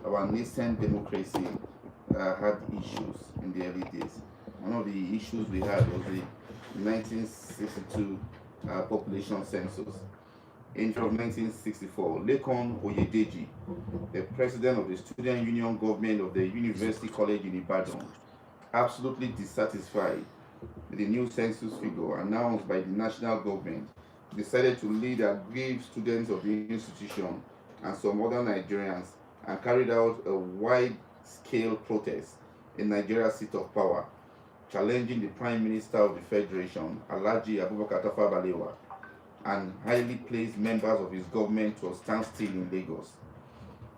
our nascent democracy had issues in the early days. One of the issues we had was the 1962 population census. In April of 1964, Lekon Oyedeji, the president of the student union government of the University College in Ibadan, absolutely dissatisfied with the new census figure announced by the national government, decided to lead aggrieved students of the institution and some other Nigerians and carried out a wide-scale protest in Nigeria's seat of power, challenging the Prime Minister of the Federation, Alhaji Abubakar Tafawa Balewa, and highly placed members of his government to a standstill in Lagos.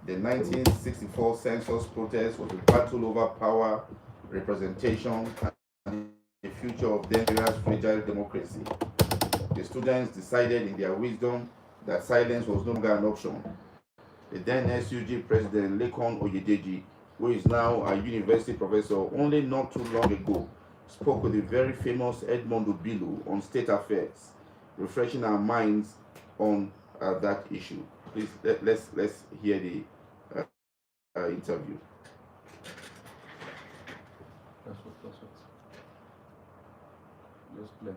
The 1964 census protest was a battle over power, representation, and the future of Nigeria's fragile democracy. The students decided in their wisdom that silence was no longer an option. The then SUG president Lekon Oyedeji, who is now a university professor, only not too long ago spoke with the very famous Edmond Obilu on state affairs, refreshing our minds on that issue. Please let's hear the interview. That's what. Just play.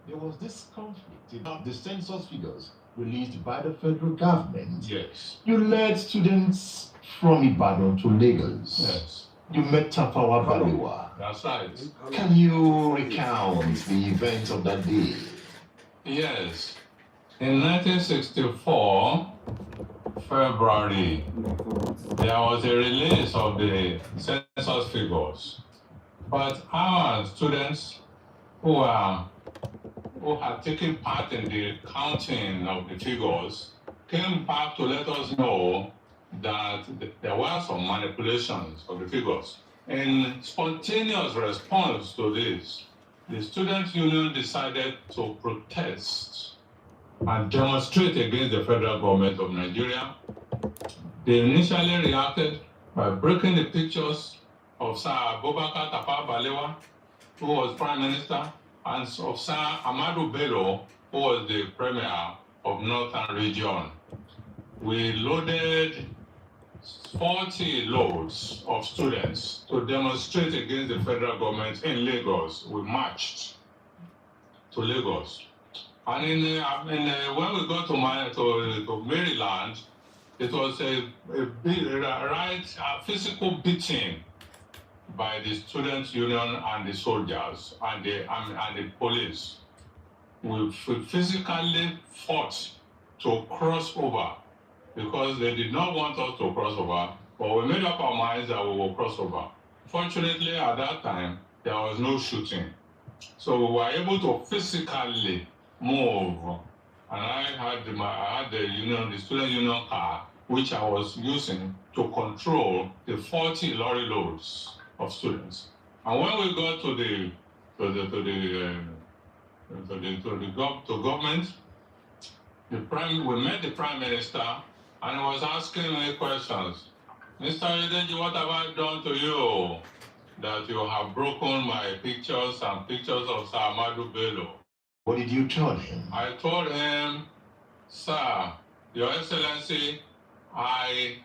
There was this conflict about the census figures released by the federal government. Yes. You led students from Ibadan to Lagos. Yes. You met Tafawa Balewa. That's right. Can you recount the events of that day? Yes. In 1964, February, there was a release of the census figures. But our students who had taken part in the counting of the figures came back to let us know that there were some manipulations of the figures. In spontaneous response to this, the student union decided to protest and demonstrate against the federal government of Nigeria. They initially reacted by breaking the pictures of Sir Abubakar Tafawa Balewa, who was Prime Minister, and of Sir Ahmadu Bello, who was the Premier of Northern Region. We loaded 40 loads of students to demonstrate against the federal government in Lagos. We marched to Lagos. And when we got to Maryland, it was a physical beating by the students' union and the soldiers and the police. We physically fought to cross over because they did not want us to cross over, but we made up our minds that we will cross over. Fortunately, at that time, there was no shooting. So we were able to physically move. And I had the student union car, which I was using to control the 40 lorry loads of students. And when we got to government, we met the Prime Minister, and he was asking me questions. Mr. Oyedeji, what have I done to you that you have broken my pictures and pictures of Sir Ahmadu Bello? What did you tell him? I told him, Sir, Your Excellency, I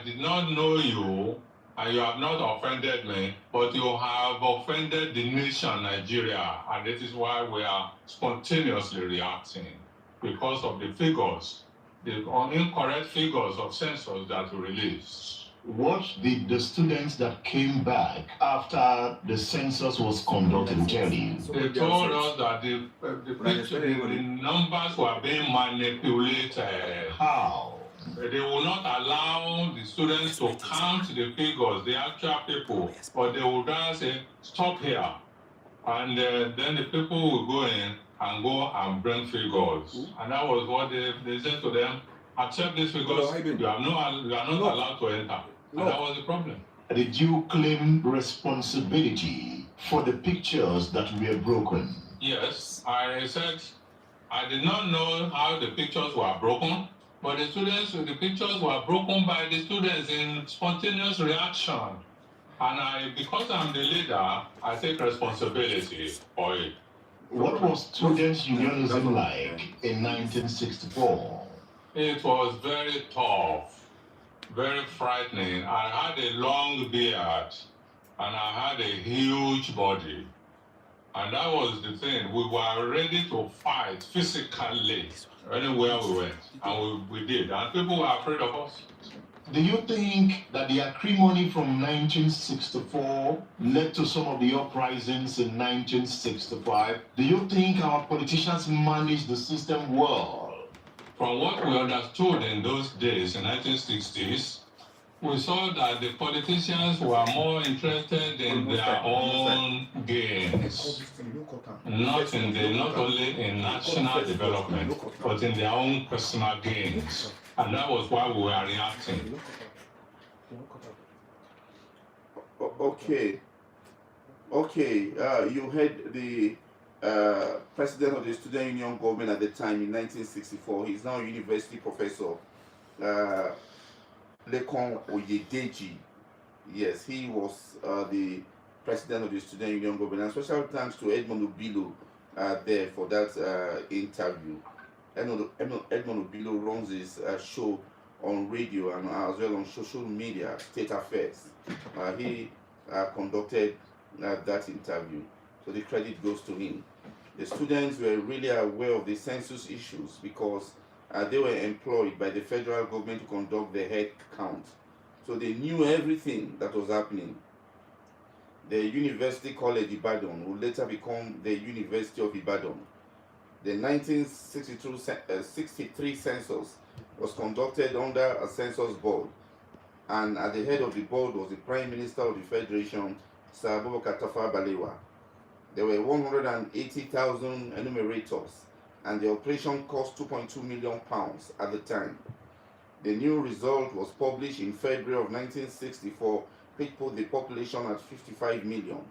did not know you, and you have not offended me, but you have offended the nation Nigeria, and that is why we are spontaneously reacting because of the figures, the incorrect figures of census that we released. What did the students that came back after the census was conducted tell you? They told us that the numbers were being manipulated. How? They will not allow the students to count the figures, the actual people, but they will just say, stop here. And then the people will go in and bring figures. And that was what they said to them, accept these figures, you are not allowed to enter. And that was the problem. Did you claim responsibility for the pictures that were broken? Yes, I said I did not know how the pictures were broken, but the pictures were broken by the students in spontaneous reaction. And because I'm the leader, I take responsibility for it. What was students' unionism like in 1964? It was very tough, very frightening. I had a long beard and I had a huge body. And that was the thing. We were ready to fight physically anywhere we went. And we did. And people were afraid of us. Do you think that the acrimony from 1964 led to some of the uprisings in 1965? Do you think our politicians managed the system well? From what we understood in those days, in 1960s, we saw that the politicians were more interested in their own gains, not only in national development, but in their own personal gains. And that was why we were reacting. Okay. You had the president of the student union government at the time in 1964. He's now a university professor, Lekon Oyedeji. Yes, he was the president of the student union government. And special thanks to Edmond Obilo there for that interview. Edmond Obilo runs his show on radio and as well on social media, State Affairs. He conducted that interview, so the credit goes to him. The students were really aware of the census issues because they were employed by the federal government to conduct the head count. So they knew everything that was happening. The University College Ibadan would later become the University of Ibadan. The 1963 census was conducted under a census board, and at the head of the board was the Prime Minister of the Federation, Sir Abubakar Tafawa Balewa. There were 180,000 enumerators, and the operation cost £2.2 million at the time. The new result was published in February of 1964, which put the population at 55 million.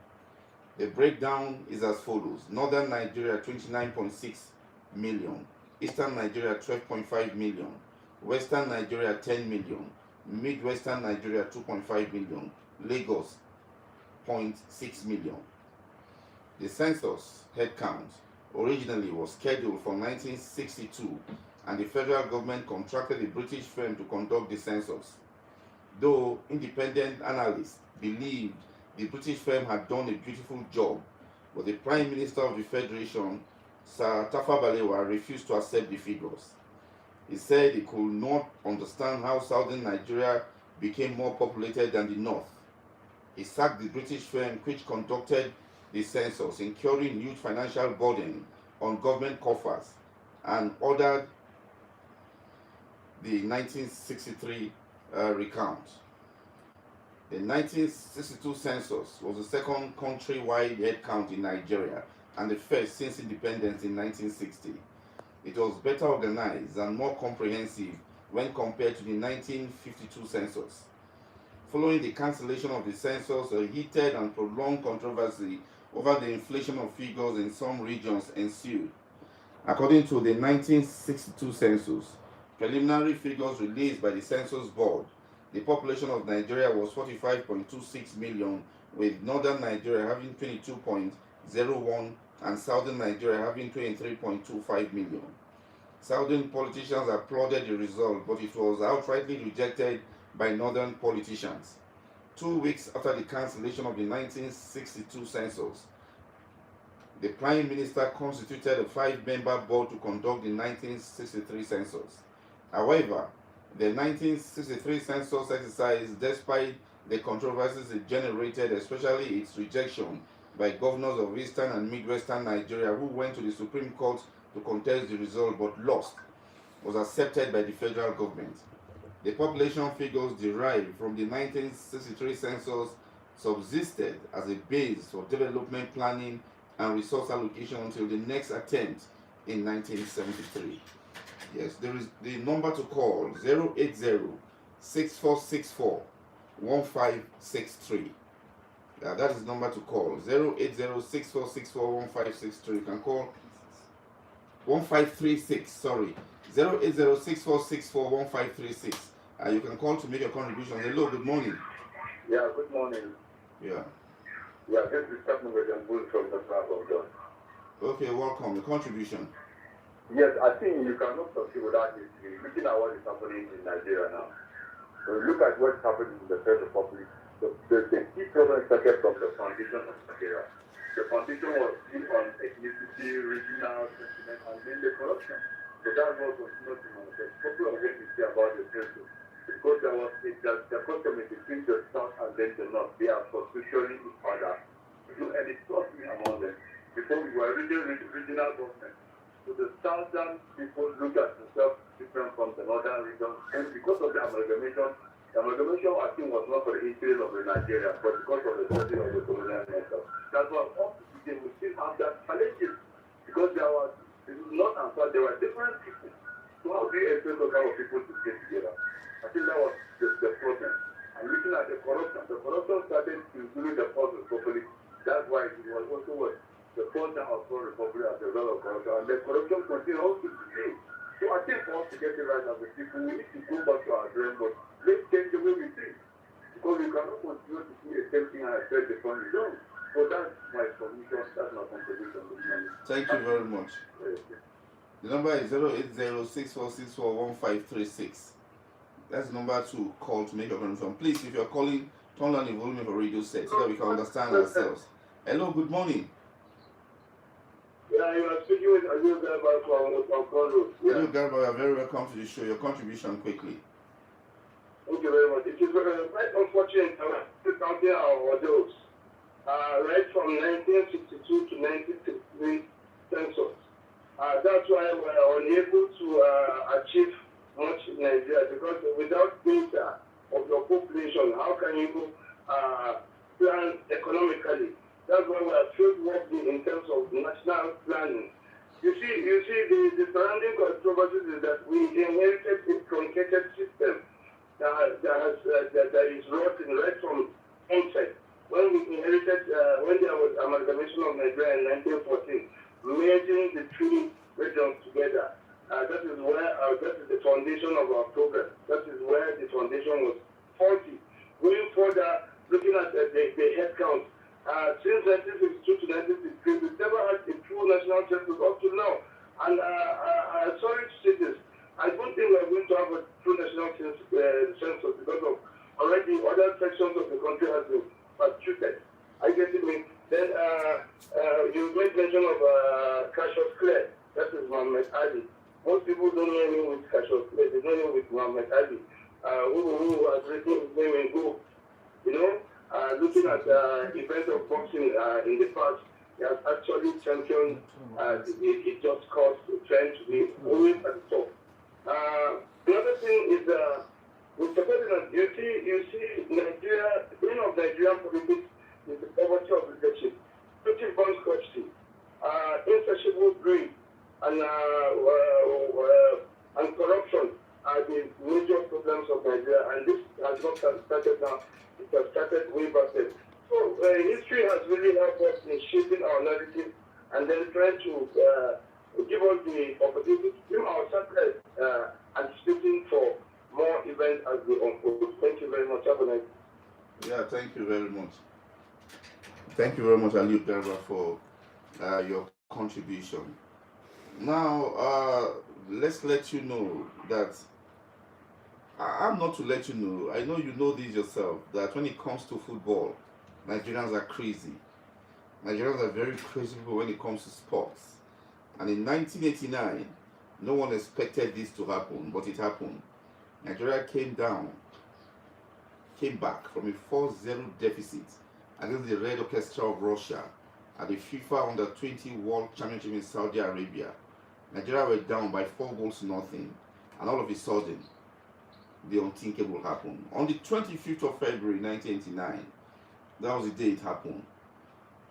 The breakdown is as follows: Northern Nigeria 29.6 million, Eastern Nigeria 12.5 million, Western Nigeria 10 million, Midwestern Nigeria 2.5 million, Lagos 0.6 million. The census head count originally was scheduled for 1962, and the federal government contracted a British firm to conduct the census. Though independent analysts believed the British firm had done a beautiful job, but the Prime Minister of the Federation, Sir Tafawa Balewa, refused to accept the figures. He said he could not understand how southern Nigeria became more populated than the north. He sacked the British firm which conducted the census, incurring huge financial burden on government coffers, and ordered the 1963 recount. The 1962 census was the second countrywide head count in Nigeria and the first since independence in 1960. It was better organized and more comprehensive when compared to the 1952 census. Following the cancellation of the census, a heated and prolonged controversy over the inflation of figures in some regions ensued. According to the 1962 census, preliminary figures released by the Census Board, the population of Nigeria was 45.26 million, with northern Nigeria having 22.01 and southern Nigeria having 23.25 million. Southern politicians applauded the result, but it was outrightly rejected by northern politicians. 2 weeks after the cancellation of the 1962 census, the Prime Minister constituted a 5-member board to conduct the 1963 census. However, the 1963 census exercise, despite the controversies it generated, especially its rejection by governors of Eastern and Midwestern Nigeria who went to the Supreme Court to contest the result but lost, was accepted by the federal government. The population figures derived from the 1963 census subsisted as a base for development planning and resource allocation until the next attempt in 1973. Yes, there is the number to call 080-6464-1563. That is the number to call 080-6464-1563. You can call 1536. Sorry, 080-6464-1536. You can call to make a contribution. Hello, good morning. Yeah, good morning. Yeah. Yeah, this is Mbum Ferdinand from the south of John. Okay, welcome. The contribution. Yes, I think you cannot succeed without history. Looking at what is happening in Nigeria now. So look at what's happening in the First Republic. The key problem started from the foundation of Nigeria. The foundation was built on ethnicity, regional sentiment, and mainly corruption. So that's what continues to manifest. Couple of what we say about the census. Because there was the custom between the south and then the north. They are suspicious each other. And it's not me among them. Before we were regional government. So the southern people look at themselves different from the northern region. And because of the amalgamation I think was not for the interest of the Nigeria, but because of the study of the colonial method. That's why up to today we still have that challenges. Because there was not and south, there were different people. So how do you expect those kind of people to stay together? I think that was the problem. And looking at the corruption started including the First Republic. That's why it was also what the first time of First Republic as a result of corruption. And the corruption continues also today. So I think for us to get it right as a people, we need to go back to our dream, but let's change the way we think. Because we cannot continue to see the same thing and expect the fund is done. So that's my submission, that's my contribution. Thank you very much. The number is 08064641536. That's the number to call to make your contribution. Please, if you're calling, turn on the volume of a radio set so that we can understand ourselves. Hello, good morning. Yeah, you are speaking with Aliu Garba from Congo. Hello, Garba, you are very welcome to the show. Your contribution quickly. Thank you very much. It is quite unfortunate to counting our adults. Right from 1962 to 1963 census. That's why we are unable to achieve much in Nigeria, because without data of your population, how can you plan economically? That's why we are still working in terms of national planning. You see, the surrounding controversies is that we inherited a truncated system that is rotten right from onset. When we inherited, when there was amalgamation of Nigeria in 1914, merging the three regions together, that is the foundation of our progress. That is where the foundation was faulty. Going further, looking at the head count, since 1962 to 1963, we've never had a true national census up to now. And sorry to say this, I don't think we're going to have a true national census because of already other sections of the country has been treated. I get it. Then you made mention of Cassius Clay. That is Muhammad Ali. Most people don't know him with Cassius Clay. They know him with Muhammad Ali, who has written his name in gold. You know, looking at events of boxing in the past, he has actually championed it just caused the trend to be always at the top. The other thing is with the president, you see Nigeria, the meaning of Nigerian politics is the poverty of leadership, pretty bankruptcy, insatiable greed, and corruption are the major problems of Nigeria, and this has not started now. It has started way back then. So history has really helped us in shaping our narrative and then trying to give us the opportunity to give ourselves anticipating for more events as they unfold. Thank you very much. Have a nice day. Yeah, thank you very much. Thank you very much, Aliu Garba, for your contribution. Now, let's let you know that I'm not to let you know. I know you know this yourself, that when it comes to football, Nigerians are crazy. Nigerians are very crazy people when it comes to sports. And in 1989, no one expected this to happen, but it happened. Nigeria came back from a 4-0 deficit against the Red Orchestra of Russia at the FIFA Under-20 World Championship in Saudi Arabia. Nigeria were down by 4-0, and all of a sudden, the unthinkable happened. On the 25th of February 1989, that was the day it happened.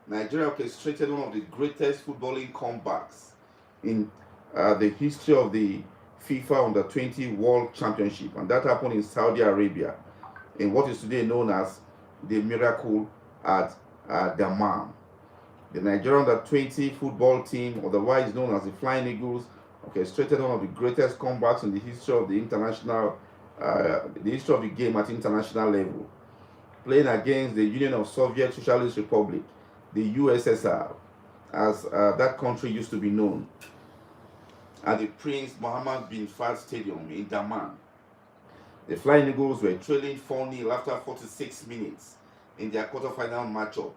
Nigeria orchestrated one of the greatest footballing comebacks in the history of the FIFA Under-20 World Championship, and that happened in Saudi Arabia, in what is today known as the Miracle at Dammam. The Nigerian Under-20 football team, otherwise known as the Flying Eagles, orchestrated one of the greatest comebacks in the history of the international, the history of the game at international level, playing against the Union of Soviet Socialist Republic, the USSR, as that country used to be known. at the Prince Mohammed bin Fad Stadium in Daman. The Flying Eagles were trailing 4-0 after 46 minutes in their quarter-final matchup.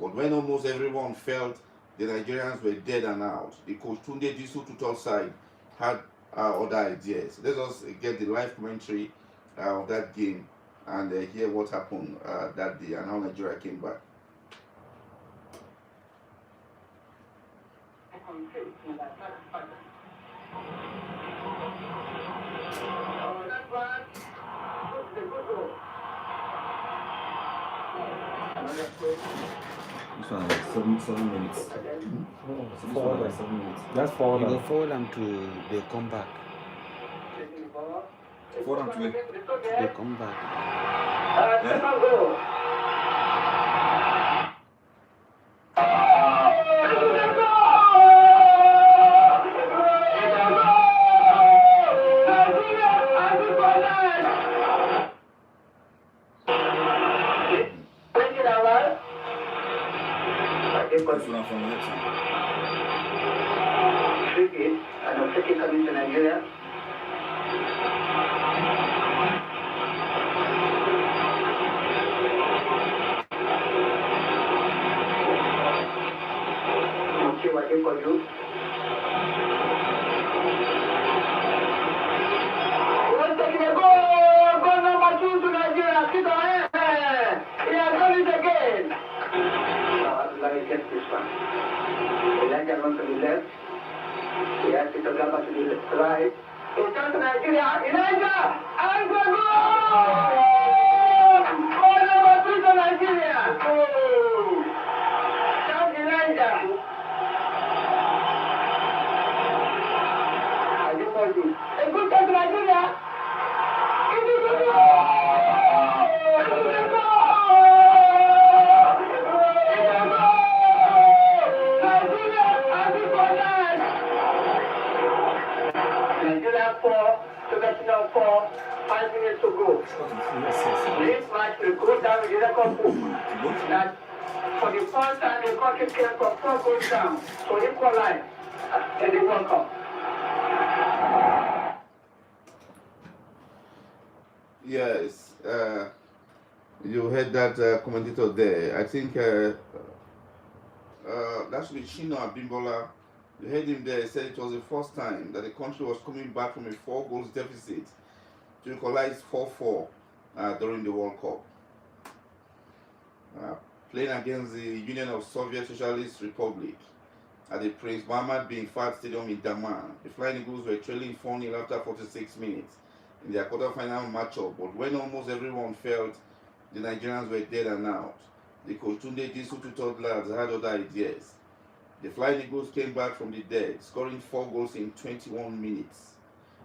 But when almost everyone felt the Nigerians were dead and out, the coach Tunde Disu Tutor side had other ideas. Let us get the live commentary of that game and hear what happened that day and how Nigeria came back. This one like 7 minutes. Forward by 7 minutes. That's forward. You go forward and to they come back. Forward and to it. They come back. This one from the left side. And I'm taking coming to Nigeria. Okay, waiting for you. We're taking a goal! Goal number 2 to Nigeria. Sit on it. He has done it again. Now, let me get this one. Elijah runs to the left. He has to come back to the right. He turns to Nigeria. Elijah! And the goal! Goal number 3 to Nigeria. Shout Elijah. A good time to Nigeria. It is a goal! It is a goal! Nigeria 4, International 4, 5 minutes to go. This match will go down with the record book. That for the first time the country came from 4 goals down to equalize in the World Cup. Yes, you heard that commentator there. I think that should be Chino Abimbola. You heard him there. He said it was the first time that the country was coming back from a 4 goals deficit to equalize 4-4 during the World Cup. Playing against the Union of Soviet Socialist Republic at the Prince Mohammed bin Fad Stadium in Daman. The Flying Eagles were trailing 4-0 after 46 minutes in their quarter-final matchup, but when almost everyone felt the Nigerians were dead and out, the coach Tunde Disu Tutor lads had other ideas. The Flying Eagles came back from the dead, scoring 4 goals in 21 minutes,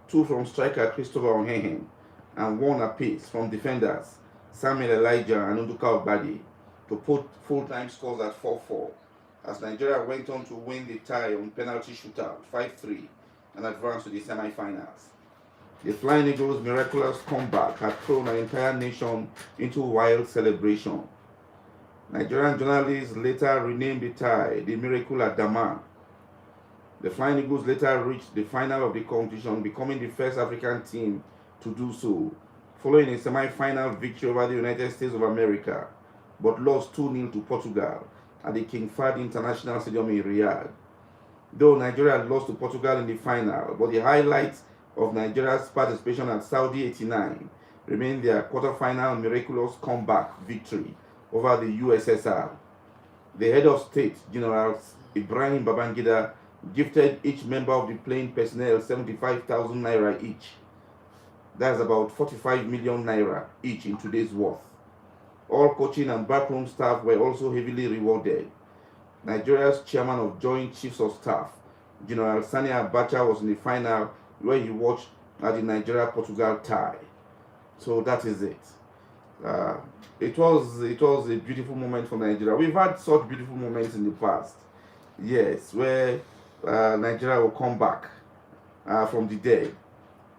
2 from striker Christopher Onhehen, and 1 apiece from defenders Samuel Elijah and Nduka Obadi, to put full-time scores at 4-4, as Nigeria went on to win the tie on penalty shootout 5-3 and advance to the semi-finals. The Flying Eagles' miraculous comeback had thrown an entire nation into wild celebration. Nigerian journalists later renamed the tie the Miracle at Daman. The Flying Eagles later reached the final of the competition, becoming the first African team to do so, following a semi-final victory over the United States of America, but lost 2-0 to Portugal at the King Fahd International Stadium in Riyadh. Though Nigeria had lost to Portugal in the final, but the highlights of Nigeria's participation at Saudi 89 remained their quarter-final miraculous comeback victory over the USSR. The head of state, General Ibrahim Babangida, gifted each member of the playing personnel 75,000 naira each. That's about 45 million naira each in today's worth. All coaching and backroom staff were also heavily rewarded. Nigeria's chairman of Joint Chiefs of Staff, General Sani Abacha, was in the final where he watched at the Nigeria-Portugal tie. So that is it. It was a beautiful moment for Nigeria. We've had such beautiful moments in the past. Yes, where Nigeria will come back from the dead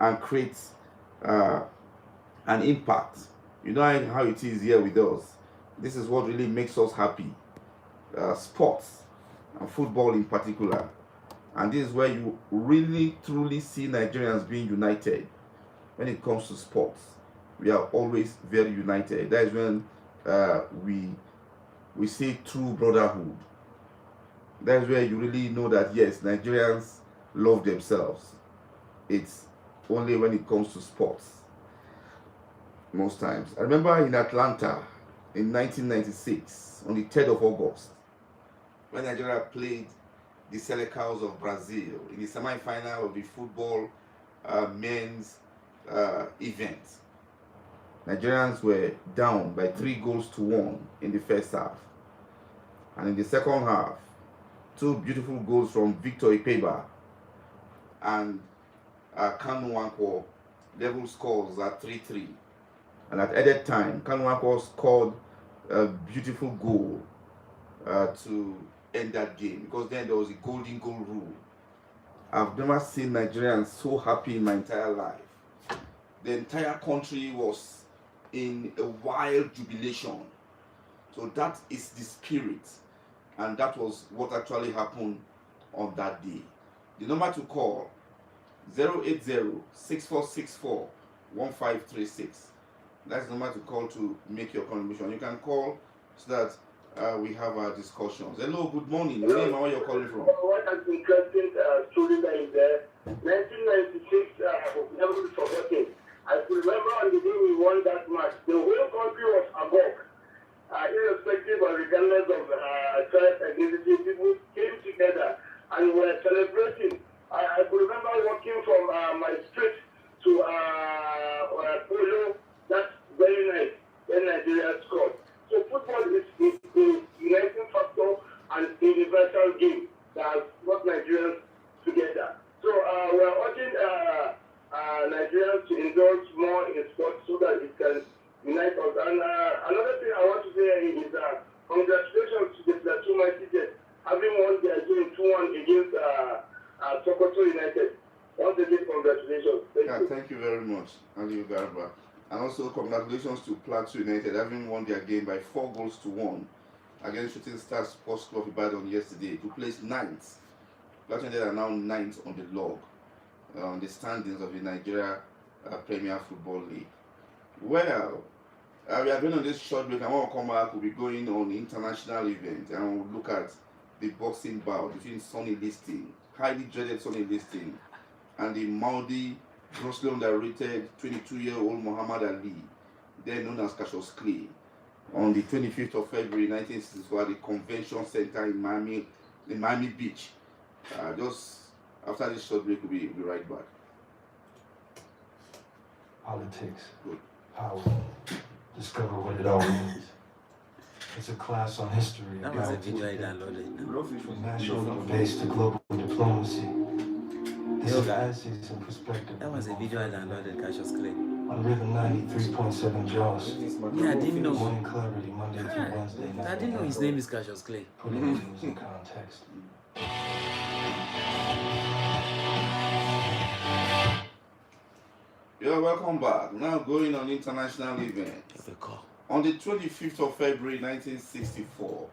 and create an impact. You know how it is here with us. This is what really makes us happy. Sports and football in particular. And this is where you really truly see Nigerians being united. When it comes to sports, we are always very united. That is when we see true brotherhood. That is where you really know that yes, Nigerians love themselves. It's only when it comes to sports. Most times. I remember in Atlanta in 1996, on the 3rd of August, when Nigeria played the Selecals of Brazil in the semi-final of the football men's event. Nigerians were down by 3-1 in the first half. And in the second half, 2 beautiful goals from Victor Ipeba and Kanu Nwankwo level scores at 3-3. And at added time, Kanu Nwankwo scored a beautiful goal to end that game, because then there was a golden goal rule. I've never seen Nigerians so happy in my entire life. The entire country was in a wild jubilation. So that is the spirit, and that was what actually happened on that day. The number to call 080-6464-1536. That's the number to call to make your contribution. You can call so that we have our discussions. Hello, good morning. Your name and where you're calling from? What an interesting story that is there. 1996, never forgotten. I could remember on the day we won that match, the whole country was above. Irrespective or regardless of tribe and ethnicity, people came together and were celebrating. I could remember walking from my street to Polo that very night when Nigeria scored. So football is a uniting factor and a universal game that has brought Nigerians together. So we're urging Nigerians to indulge more in sports so that it can unite us. And another thing I want to say is congratulations to the Plateau Mighty Jets, having won their game 2-1 against Sokoto United. Once again, congratulations. Thank you very much, Ali Garba. And also congratulations to Plateau United, having won their game by 4-1 against Shooting Stars Sports Club Ibadan yesterday to place 9th. Plateau United are now 9th on the log, on the standings of the Nigeria Premier Football League. Well, we are going on this short break, and when we come back, we'll be going on international event, and we'll look at the boxing bout between Sonny Liston, highly dreaded Sonny Liston, and the Maudi, grossly underrated 22-year-old Muhammad Ali, then known as Cassius Clay, on the 25th of February 1964 at the Convention Center in Miami Beach. Just after this short break, we'll be right back. Politics, Good. power, discover what it all means. It's a class on history. That was a video I downloaded. From national base to global diplomacy. This is fancies and perspective. That was a video I downloaded, Cassius Clay. On Rhythm 93.7 Jaws. Yeah, I didn't know. Morning clarity, Monday through Wednesday. I didn't know his name is Cassius Clay. Putting news in context. You're welcome back. Now going on international event. On the 25th of February 1964,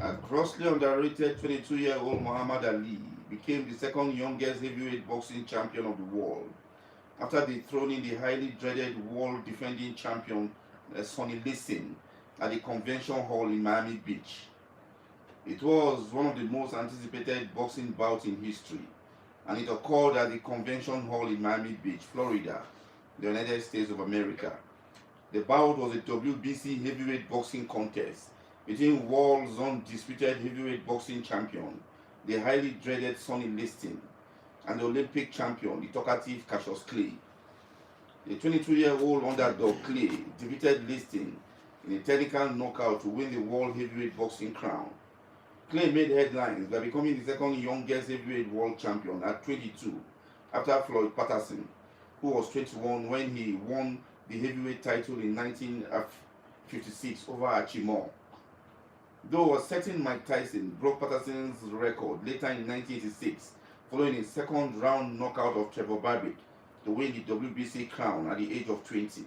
a grossly underrated 22-year-old Muhammad Ali became the second youngest heavyweight boxing champion of the world, after dethroning the highly dreaded world defending champion Sonny Liston at the Convention Hall in Miami Beach. It was one of the most anticipated boxing bouts in history, and it occurred at the Convention Hall in Miami Beach, Florida, the United States of America. The bout was a WBC heavyweight boxing contest between world's undisputed heavyweight boxing champion, the highly dreaded Sonny Liston, and the Olympic champion, the talkative Cassius Clay. The 22-year-old underdog Clay defeated Liston in a technical knockout to win the world heavyweight boxing crown. Clay made headlines by becoming the second youngest heavyweight world champion at 22, after Floyd Patterson, who was 21 when he won the heavyweight title in 1956 over Achimore. Though a certain Mike Tyson broke Patterson's record later in 1986, following a second round knockout of Trevor Barbic to win the WBC crown at the age of 20.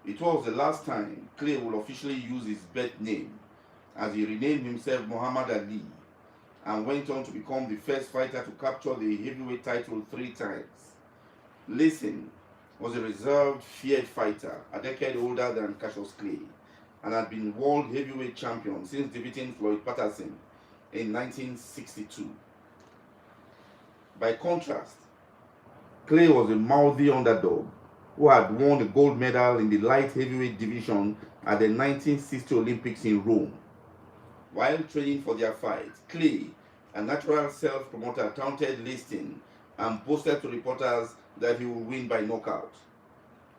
It was the last time Clay will officially use his birth name, as he renamed himself Muhammad Ali and went on to become the first fighter to capture the heavyweight title 3 times. Liston was a reserved, feared fighter, a decade older than Cassius Clay, and had been world heavyweight champion since defeating Floyd Patterson in 1962. By contrast, Clay was a mouthy underdog who had won the gold medal in the light heavyweight division at the 1960 Olympics in Rome. While training for their fight, Clay, a natural self-promoter, taunted Liston and boasted to reporters that he would win by knockout.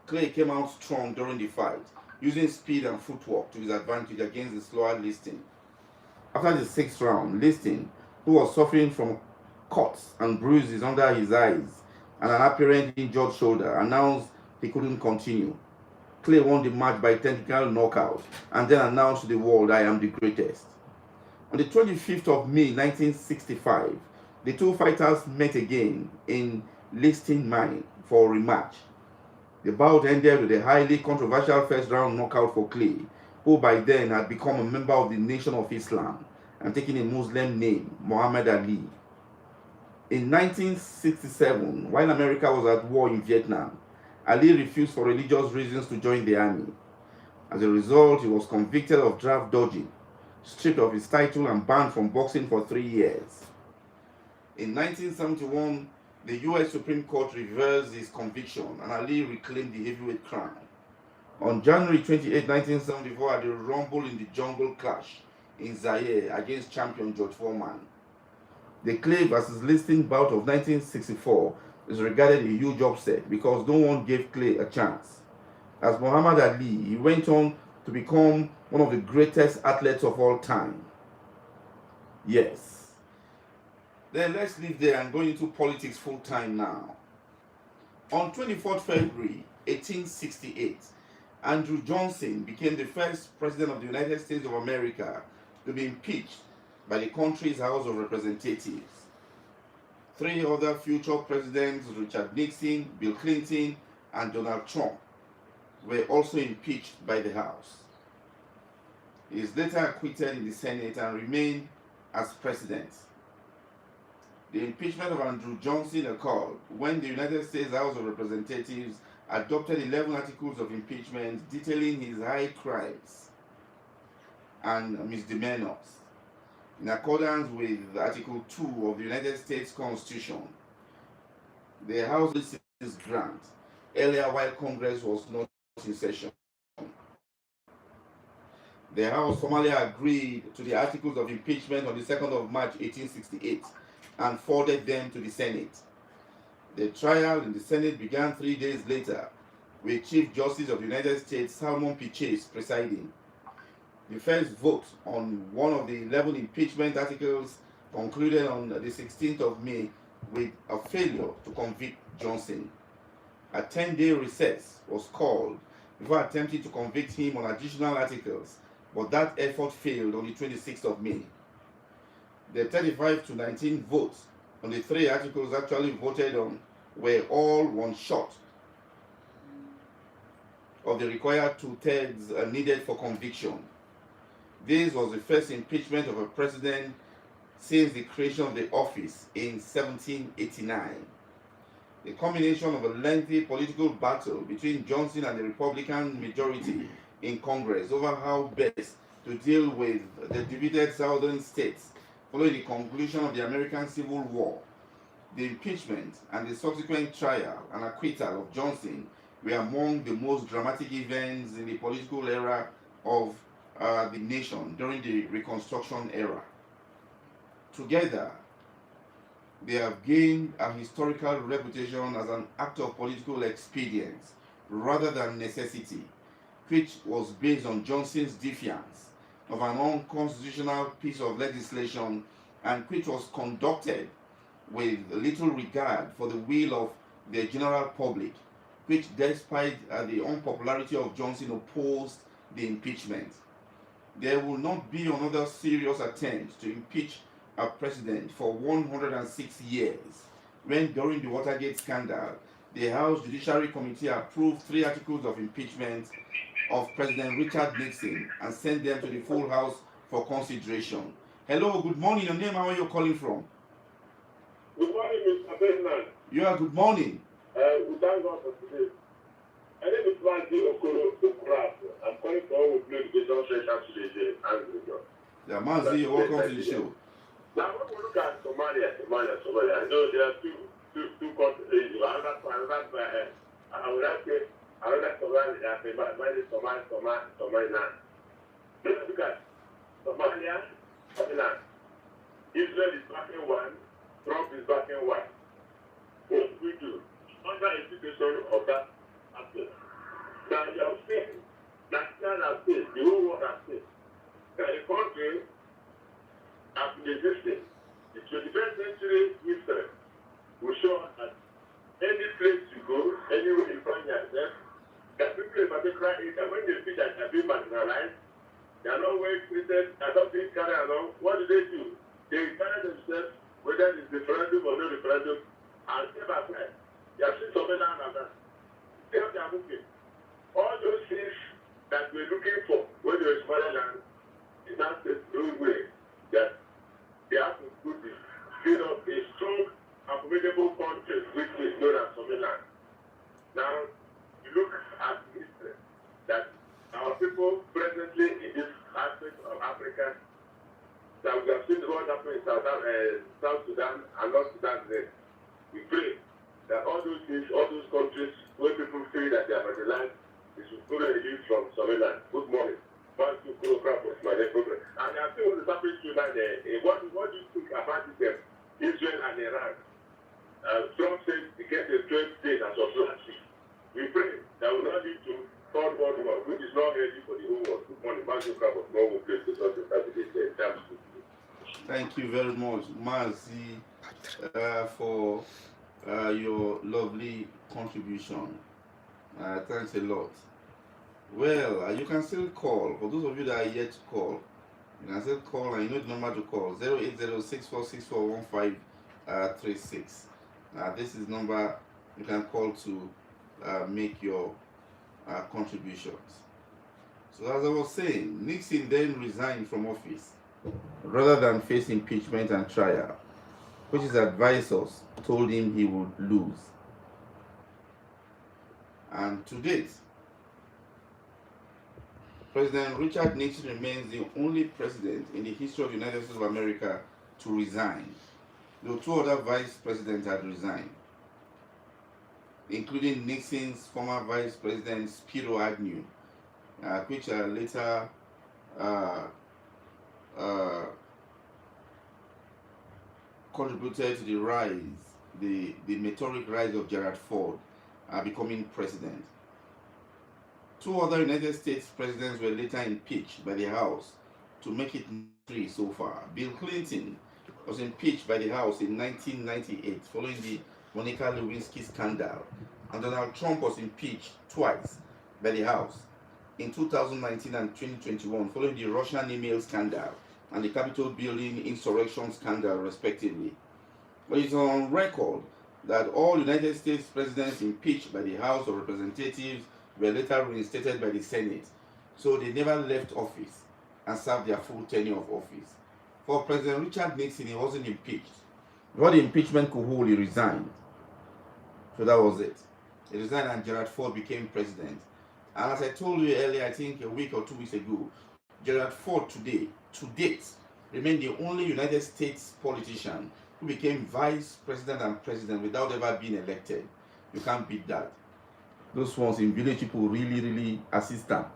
Clay came out strong during the fight, using speed and footwork to his advantage against the slower Liston. After the 6th round, Liston, who was suffering from cuts and bruises under his eyes and an apparent injured shoulder, announced he couldn't continue. Clay won the match by technical knockout and then announced to the world, "I am the greatest." On the 25th of May 1965, the two fighters met again in Liston Mine for a rematch. The bout ended with a highly controversial first round knockout for Clay, who by then had become a member of the Nation of Islam and taken a Muslim name, Muhammad Ali. In 1967, while America was at war in Vietnam, Ali refused for religious reasons to join the army. As a result, he was convicted of draft dodging, stripped of his title, and banned from boxing for 3 years. In 1971, the U.S. Supreme Court reversed his conviction and Ali reclaimed the heavyweight crown. On January 28, 1974, at the Rumble in the Jungle clash in Zaire against champion George Foreman, the Clay vs. Liston bout of 1964 is regarded a huge upset because no one gave Clay a chance. As Muhammad Ali, he went on to become one of the greatest athletes of all time. Yes. Then let's leave there and go into politics full time now. On 24th February 1868, Andrew Johnson became the first president of the United States of America to be impeached by the country's House of Representatives. 3 other future presidents, Richard Nixon, Bill Clinton, and Donald Trump, were also impeached by the House. He is later acquitted in the Senate and remained as president. The impeachment of Andrew Johnson occurred when the United States House of Representatives adopted 11 articles of impeachment detailing his high crimes and misdemeanors, in accordance with Article 2 of the United States Constitution. The House received this grant earlier while Congress was not in session. The House formally agreed to the articles of impeachment on the 2nd of March 1868 and forwarded them to the Senate. The trial in the Senate began 3 days later, with Chief Justice of the United States Salmon P. Chase presiding. The first vote on one of the 11 impeachment articles concluded on the 16th of May with a failure to convict Johnson. A 10-day recess was called before attempting to convict him on additional articles, but that effort failed on the 26th of May. The 35-19 votes on the 3 articles actually voted on were all one short of the required 2/3 needed for conviction. This was the first impeachment of a president since the creation of the office in 1789. The combination of a lengthy political battle between Johnson and the Republican majority in Congress over how best to deal with the divided southern states following the conclusion of the American Civil War, the impeachment and the subsequent trial and acquittal of Johnson were among the most dramatic events in the political era of the nation during the Reconstruction era. Together, they have gained a historical reputation as an act of political expedience rather than necessity, which was based on Johnson's defiance of an unconstitutional piece of legislation and which was conducted with little regard for the will of the general public, which despite the unpopularity of Johnson opposed the impeachment. There will not be another serious attempt to impeach a president for 106 years, when during the Watergate scandal, the House Judiciary Committee approved 3 articles of impeachment of President Richard Nixon and sent them to the full House for consideration, Hello, good morning. Your name and where you're calling from? Good morning, Mr. Ferdinand. Yeah, good morning. We thank God for today. My name is Matthew Okoro Okuraf. I'm calling from Open Education Center today, and Yeah, Mazi, welcome to the show. now, when we look at Somalia, I know there are two countries. Another, I would like to, another Somaliland. Let's look at Somalia, Somaliland. Israel is backing one, Trump is backing one. What do we do? Under a situation of that aspect. Now, you have seen, Pakistan has seen, the whole world has seen, that the country has been existing. The 21st century history will show us that any place you go, anywhere you find yourself, that people in particular area, when they see that they are being marginalized, they are not well treated, they are not being carried along, what do? They carry themselves, whether it's referendum or no referendum, and step aside. They have seen some other and that. See how they are moving. All those things that we're looking for when they were in Somaliland is not the true way that they have to put this, a strong and formidable country which is known as Somaliland. Now, you look at history that our people presently in this aspect of Africa, that we have seen what happened in South Sudan and North Sudan today. We pray that all those things, all those countries where people feel that they are marginalized, they should follow the lead from Somaliland. Good morning. Thank you, Crop was my program. And I think what is happening tonight, what do you think about this, Israel and Iran? Trump said he gets a 12 days as of last week. We pray that will not lead to third world war, which is not ready for the whole world. Good morning. Thank you, Crop was no one place to talk to Saturday. Thank you very much, Mazi, for your lovely contribution. Thanks a lot. Well, you can still call. For those of you that are yet to call, you can still call, and you know the number to call, 08064641536. This is number you can call to make your contributions. So as I was saying, Nixon then resigned from office rather than face impeachment and trial, which his advisors told him he would lose. And to date, President Richard Nixon remains the only president in the history of the United States of America to resign, though two other vice presidents had resigned, including Nixon's former vice president Spiro Agnew, which later contributed to the rise, the meteoric rise of Gerald Ford becoming president. Two other United States presidents were later impeached by the House to make it 3 so far. Bill Clinton was impeached by the House in 1998 following the Monica Lewinsky scandal, and Donald Trump was impeached twice by the House in 2019 and 2021 following the Russian email scandal and the Capitol building insurrection scandal, respectively. But it's on record that all United States presidents impeached by the House of Representatives were later reinstated by the Senate, so they never left office and served their full tenure of office. For President Richard Nixon, he wasn't impeached. Before the impeachment could hold, he resigned. So that was it. He resigned and Gerald Ford became president. And as I told you earlier, I think a week or 2 weeks ago, Gerald Ford to date, remained the only United States politician who became vice president and president without ever being elected. You can't beat that. Those ones in village people really assist them.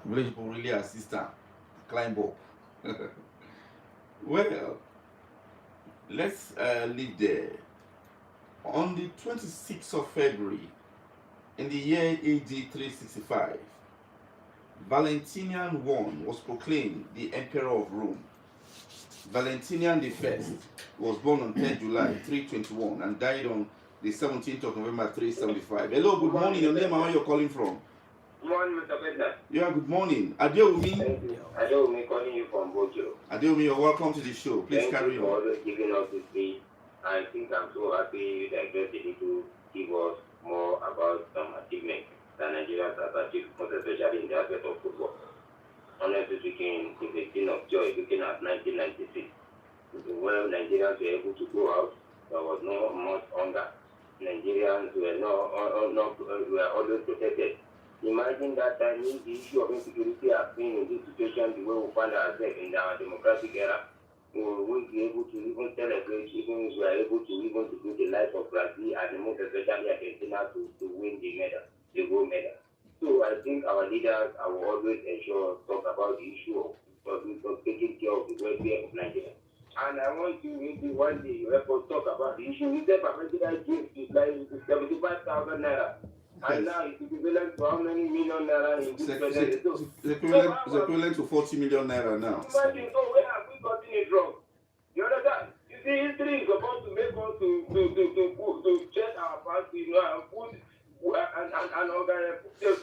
Village people really assist them. Climb up. Well, let's leave there. On the 26th of February, in the year AD 365, Valentinian I was proclaimed the Emperor of Rome. Valentinian I was born on 10 July 321 and died on the 17th of November 375. Hello, good morning. Your name and where you're calling from? Good morning, Mr. Ferdinand. Yeah, good morning. Adeomi. Thank you. Adeomi calling you from Bojo. Adeomi, you're welcome to the show. Please carry Thank you for on. always giving us this speech. I think I'm so happy you digressed to give us more about some achievements that Nigerians have achieved, most especially in the aspect of football. honestly speaking, it's a thing of joy looking at 1996. When Nigerians were able to go out, there was no much hunger. Nigerians were always protected. Imagine that time the issue of insecurity has been in this situation the way we find ourselves in our democratic era. We won't be able to even celebrate even if we are able to even to do the life of Brazil and most especially Argentina to win the medal, the gold medal. So I think our leaders will always ensure talk about the issue of taking care of the welfare of Nigeria. And I want you maybe one day you help us talk about the issue with the Babangida gift is like 75,000 naira. And Yes. now it's equivalent to how many million naira in this present? It's equivalent to 40 million naira now. Imagine, oh, where have we gotten it wrong? You understand? You see, history is supposed to make us to check our past, and put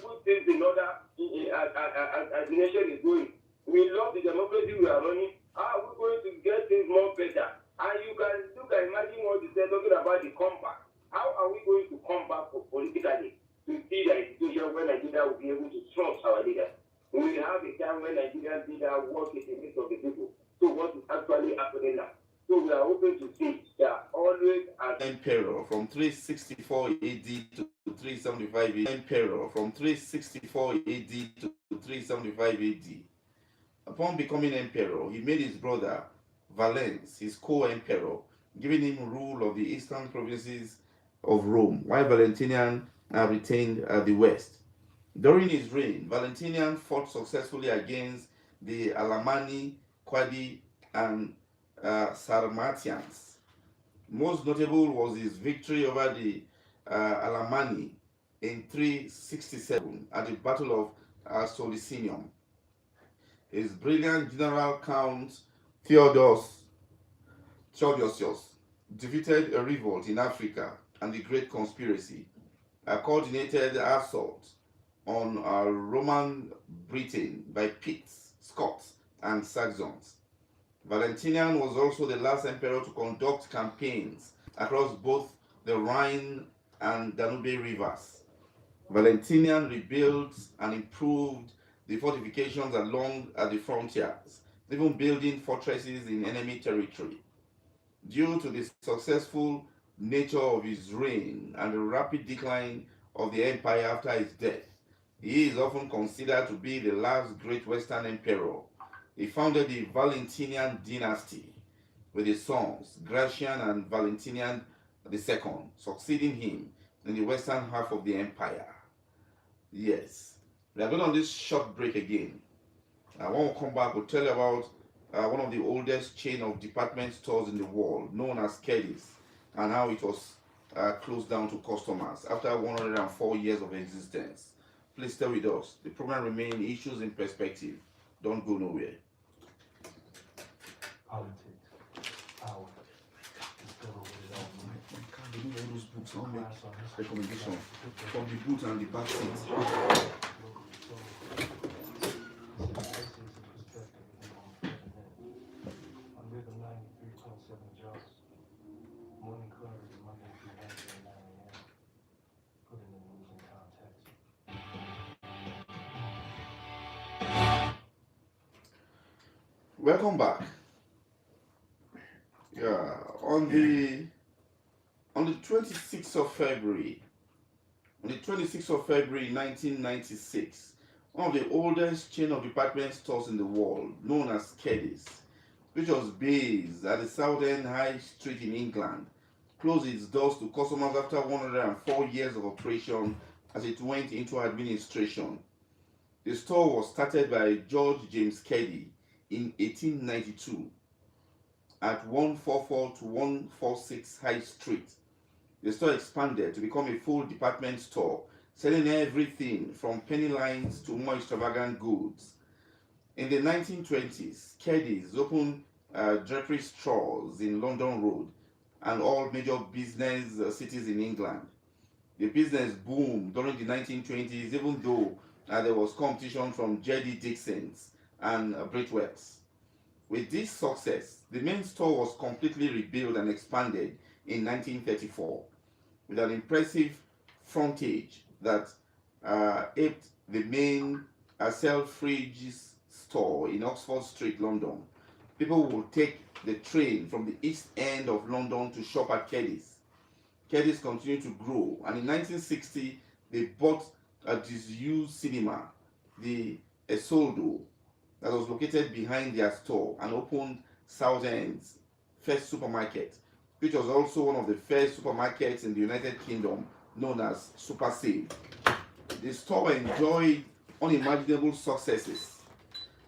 put things in order as the nation is going. We love the democracy we are running. How are we going to get things more better? And you can imagine what you said talking about the comeback. How are we going to come back politically to see the institution where Nigeria will be able to trust our leaders? We will have a time when Nigerian leaders work in the midst of the people. So what is actually happening now? So we are hoping to see that always an emperor from 364 AD to 375 AD. Emperor from 364 AD to 375 AD. Upon becoming emperor, he made his brother Valens his co-emperor, giving him rule of the eastern provinces of Rome, while Valentinian retained the west. During his reign, Valentinian fought successfully against the Alemanni, Quadi, and Sarmatians. Most notable was his victory over the Alemanni in 367 at the Battle of Solicinium. His brilliant general Count Theodosius defeated a revolt in Africa and the Great Conspiracy, a coordinated assault on Roman Britain by Picts, Scots, and Saxons. Valentinian was also the last emperor to conduct campaigns across both the Rhine and Danube rivers. Valentinian rebuilt and improved the fortifications along the frontiers, even building fortresses in enemy territory. Due to the successful nature of his reign and the rapid decline of the empire after his death, he is often considered to be the last great Western emperor. He founded the Valentinian dynasty with his sons Gratian and Valentinian II, succeeding him in the western half of the empire. Yes, we are going on this short break again. When we come back, we'll tell you about one of the oldest chain of department stores in the world, known as Kedis, and how it was closed down to customers after 104 years of existence. Please stay with us. The program remains Issues in Perspective. Don't go nowhere. Politics, power, discover what it all means. I can't believe all those books. I'll make recommendation from the boot and the back seat. Welcome back. Yeah, on the 26th of February, 1996, one of the oldest chain of department stores in the world, known as Kedis, which was based at the Southern High Street in England, closed its doors to customers after 104 years of operation as it went into administration. The store was started by George James Keddy in 1892 at 144 to 146 High Street. The store expanded to become a full department store, selling everything from penny lines to more extravagant goods. In the 1920s, Keddies opened drapery stores in London Road and all major business cities in England. The business boomed during the 1920s, even though there was competition from J.D. Dixon's and Britwell's. With this success, the main store was completely rebuilt and expanded in 1934 with an impressive frontage that aped the main Selfridges store in Oxford Street, London. People will take the train from the east end of London to shop at Kedis. Kedis continued to grow, and in 1960 they bought a disused cinema, the Esoldo, that was located behind their store, and opened Southend's first supermarket, which was also one of the first supermarkets in the United Kingdom, known as Super Save. The store enjoyed unimaginable successes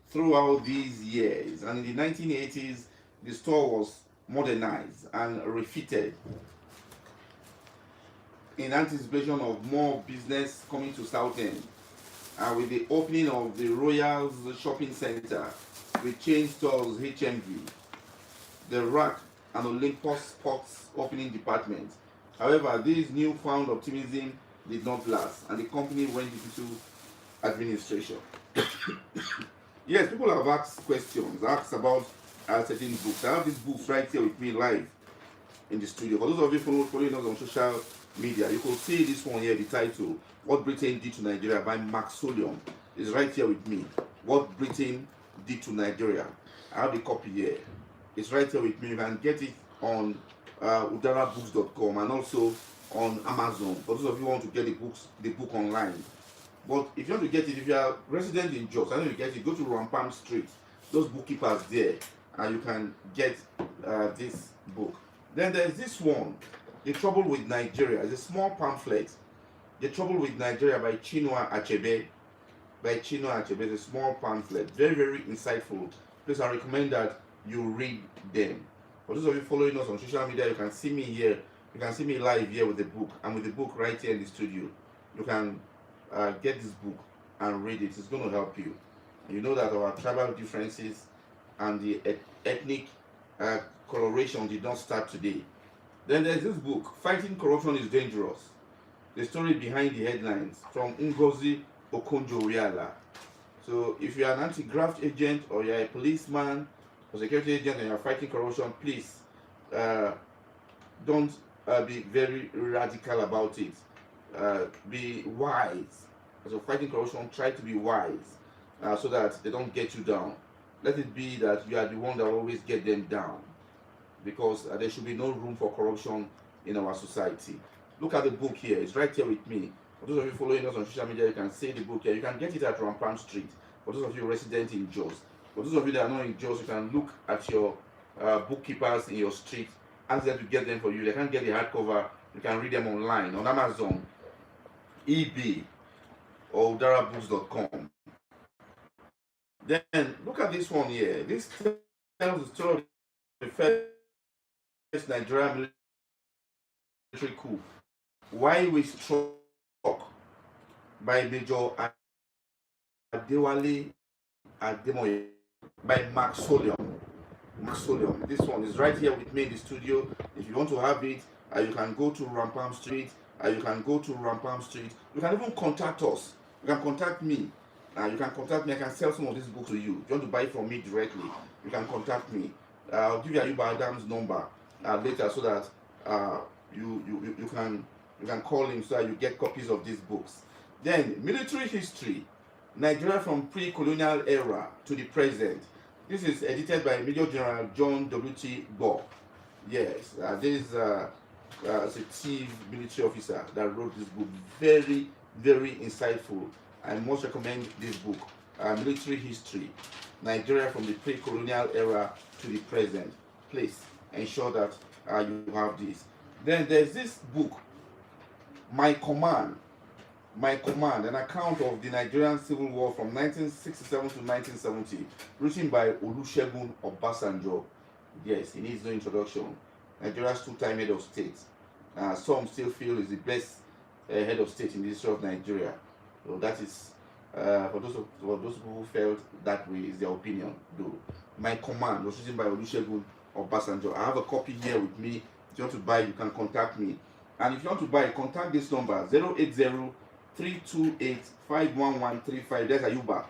throughout these years, and in the 1980s the store was modernized and refitted in anticipation of more business coming to Southend. And with the opening of the Royals Shopping Centre with chain stores HMV, the Rack and Olympus Sports opening department. However, this newfound optimism did not last, and the company went into administration. Yes, people have asked questions, asked about certain books. I have these books right here with me live in the studio. For those of you following us on social media, you could see this one here, the title, What Britain Did to Nigeria by Max Solium, is right here with me. What Britain Did to Nigeria. I have the copy here. It's right here with me. You can get it on udarabooks.com and also on Amazon. For those of you who want to get the book online. But if you want to get it, if you are resident in Jos, I know you get it, go to Rampam Street. Those bookkeepers there, and you can get this book. Then there's this one, The Trouble with Nigeria. It's a small pamphlet. The Trouble with Nigeria by Chinua Achebe. It's a small pamphlet. Very, very insightful. Please, I recommend that you read them. For those of you following us on social media, you can see me here. You can see me live here with the book. I'm with the book right here in the studio. You can get this book and read it. It's going to help you. You know that our tribal differences and the ethnic coloration did not start today. Then there's this book, Fighting Corruption is Dangerous. The story behind the headlines, from Ngozi Okonjo-Iweala. So if you're an anti-graft agent, or you're a policeman or security agent and you're fighting corruption, please don't be very radical about it. Be wise. So fighting corruption, try to be wise so that they don't get you down. Let it be that you are the one that always get them down, because there should be no room for corruption in our society. Look at the book here. It's right here with me. For those of you following us on social media, you can see the book here. You can get it at Rampam Street. For those of you resident in Jos. For those of you that are not in Jos, you can look at your bookkeepers in your street. Ask them to get them for you. They can't get the hardcover. You can read them online on Amazon, eBay, or udarabooks.com. Then look at this one here. This tells the story of the first Nigerian military coup. Why we struck by Major Adewale Ademoye by Max Solium. This one is right here with me in the studio. If you want to have it, you can go to Rampam Street. You can even contact us. You can contact me. I can sell some of this book to you. If you want to buy it from me directly, you can contact me. I'll give you Ayuba Adam's number later, so that you can call him, so that you get copies of these books. Then military history, Nigeria from pre-colonial era to the present. This is edited by Major General John W.T. Bob. Yes, this is a chief military officer that wrote this book. Very, very insightful. I must recommend this book, Military History, Nigeria from the pre-colonial era to the present. Please ensure that you have this. Then there's this book, My Command, an account of the Nigerian Civil War from 1967 to 1970, written by Olusegun Obasanjo. Yes, it needs no introduction. Nigeria's two-time head of state. Some still feel is the best head of state in the history of Nigeria. So that is, for those people who felt that way, is their opinion, though. My Command was written by Olusegun Obasanjo. I have a copy here with me. If you want to buy, you can contact me. And if you want to buy, contact this number, 080-328-51135. That's Ayuba.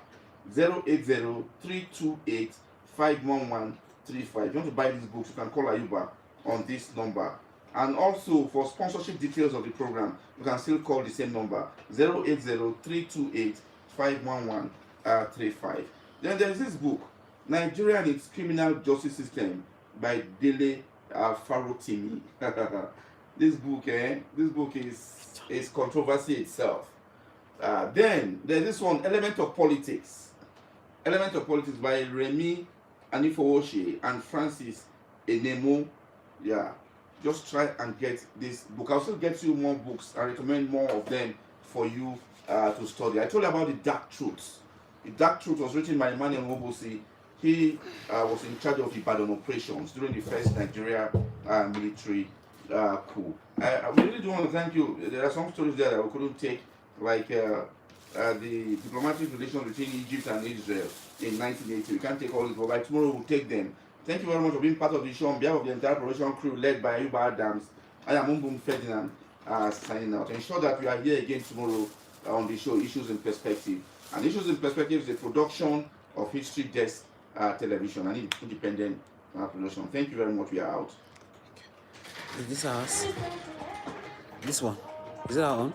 080-328-51135. If you want to buy these books, you can call Ayuba on this number. And also, for sponsorship details of the program, you can still call the same number, 080-328-51135. Then there is this book, Nigeria and its Criminal Justice System by Dele Farotimi. This book is controversy itself. Then there's this one, Element of Politics. Element of Politics by Remy Anifowoshe and Francis Enemo. Yeah, just try and get this book. I'll still get you more books. I recommend more of them for you to study. I told you about The Dark Truth. The Dark Truth was written by Emmanuel Mobosi. He was in charge of Ibadan operations during the first Nigeria military coup. I really do want to thank you. There are some stories there that we couldn't take, like the diplomatic relations between Egypt and Israel in 1980. We can't take all this, but by tomorrow we'll take them. Thank you very much for being part of the show on behalf of the entire production crew led by Ayuba Adams. I am Mbum Ferdinand signing out. Ensure that we are here again tomorrow on the show Issues in Perspective. And Issues in Perspective is a production of History Desk Television, an independent production. Thank you very much. We are out. Is this ours? This one? Is it our own?